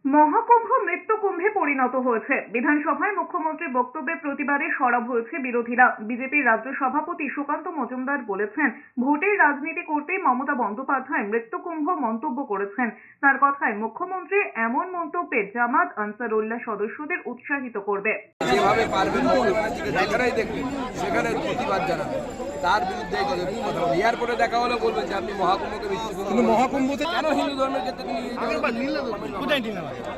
মহাকুম্ভ মৃত্যুকুম্ভে পরিণত হয়েছে। বিধানসভায় মুখ্যমন্ত্রীর বক্তব্যের প্রতিবাদে সরব হয়েছে বিরোধীরা। বিজেপির রাজ্য সভাপতি সুকান্ত মজুমদার বলেছেন, ভোটের রাজনীতি করতেই মমতা বন্দ্যোপাধ্যায় মৃত্যুকুম্ভ মন্তব্য করেছেন। তার কথায় মুখ্যমন্ত্রী এমন মন্তব্যে জামাত আনসারুল্লাহ সদস্যদের উৎসাহিত করবে। যেভাবে পারবেন যেখানেই দেখবেন সেখানে প্রতিবাদ জানাবে, তার বিরুদ্ধে কথা বলবেন। এয়ারপোর্টে দেখা হলে বলবেন যে আপনি মহাকুম্ভকে মহাকুম্ভ কেন হিন্দু ধর্মের ক্ষেত্রে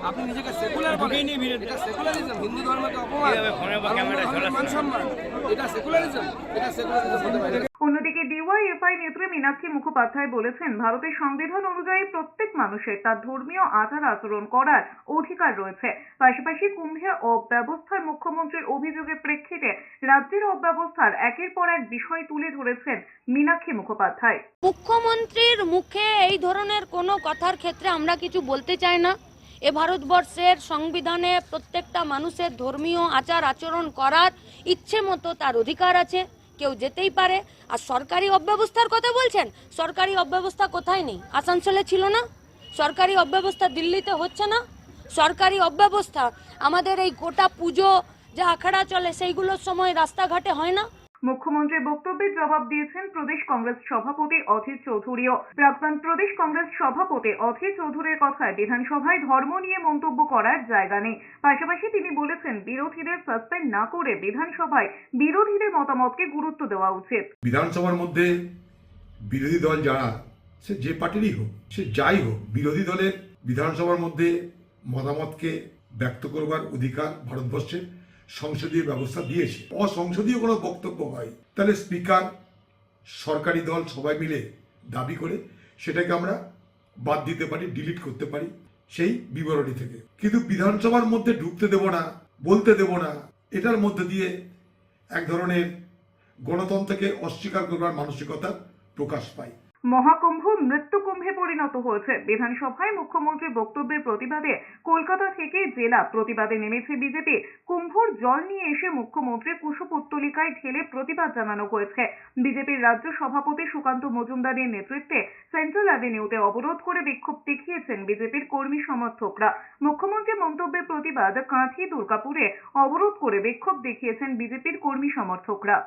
আপনি নিজেকে সেকুলার বলেন? এটা সেকুলারিজম। হিন্দু ধর্মকে অপমান, মান সম্মান, এটা সেকুলারিজম। এটা সেকুলারিজম হতে পারে। অন্যদিকে ডিওয়াইএফআই নেত্রী মীনাক্ষী মুখোপাধ্যায় বলেছেন, ভারতের সংবিধান অনুযায়ী প্রত্যেক মানুষের তার ধর্মীয় আচার আচরণ করার অধিকার রয়েছে। পাশাপাশি কুম্ভের অব্যবস্থার মুখ্যমন্ত্রীর অভিযোগের প্রেক্ষিতে রাজ্যের অব্যবস্থার একের পর এক বিষয় তুলে ধরেছেন মীনাক্ষী মুখোপাধ্যায়। মুখ্যমন্ত্রীর মুখে এই ধরনের কোনো কথার ক্ষেত্রে আমরা কিছু বলতে চাই না। এ ভারতবর্ষের সংবিধানে প্রত্যেকটা মানুষের ধর্মীয় আচার আচরণ করার ইচ্ছে মতো তার অধিকার আছে, কেউ যেতেই পারে। আর সরকারি অব্যবস্থার কথা বলছেন, সরকারি অব্যবস্থা কোথায় নেই? আসানসোলে ছিল না? সরকারি অব্যবস্থা দিল্লিতে হচ্ছে না? সরকারি অব্যবস্থা আমাদের এই গোটা পুজো যা আখড়া চলে সেইগুলোর সময় রাস্তাঘাটে হয় না? মুখ্যমন্ত্রীর বক্তব্যের জবাব দিয়েছেন প্রদেশ কংগ্রেস সভাপতি অধীর চৌধুরীও। প্রাক্তন প্রদেশ কংগ্রেস সভাপতি অধীর চৌধুরীর কথায় বিধানসভায় ধর্ম নিয়ে মন্তব্য করার জায়গা নেই। পাশাপাশি তিনি বলেছেন, বিরোধীদের সাসপেন্ড না করে বিধানসভায় বিরোধীদের মতামতকে গুরুত্ব দেওয়া উচিত। বিধানসভার মধ্যে বিরোধী দল যারা, সে যে পার্টিরই হোক, সে যাই হোক, বিরোধী দলের বিধানসভার মধ্যে মতামতকে ব্যক্ত করবার অধিকার ভারতবর্ষের সংসদীয় ব্যবস্থা দিয়েছে। অসংসদীয় কোনো বক্তব্য হয় তাহলে স্পিকার, সরকারি দল সবাই মিলে দাবি করে সেটাকে আমরা বাদ দিতে পারি, ডিলিট করতে পারি সেই বিবরণী থেকে। কিন্তু বিধানসভার মধ্যে ঢুকতে দেব না, বলতে দেব না, এটার মধ্যে দিয়ে এক ধরনের গণতন্ত্রকে অস্বীকার করবার মানসিকতা প্রকাশ পায়। মহাকুম্ভ মৃত্যুকুম্ভে পরিণত হয়েছে। বিধানসভায় মুখ্যমন্ত্রীর বক্তব্যের প্রতিবাদে কলকাতা থেকে জেলা প্রতিবাদে নেমেছে বিজেপি। কুম্ভর জল নিয়ে এসে মুখ্যমন্ত্রী কুশপুত্তলিকায় ঢেলে প্রতিবাদ জানানো হয়েছে। বিজেপির রাজ্য সভাপতি সুকান্ত মজুমদারের নেতৃত্বে সেন্ট্রাল অ্যাভিনিউতে অবরোধ করে বিক্ষোভ দেখিয়েছেন বিজেপির কর্মী সমর্থকরা। মুখ্যমন্ত্রীর মন্তব্যের প্রতিবাদ কাঁথি দুর্গাপুরে অবরোধ করে বিক্ষোভ দেখিয়েছেন বিজেপির কর্মী সমর্থকরা।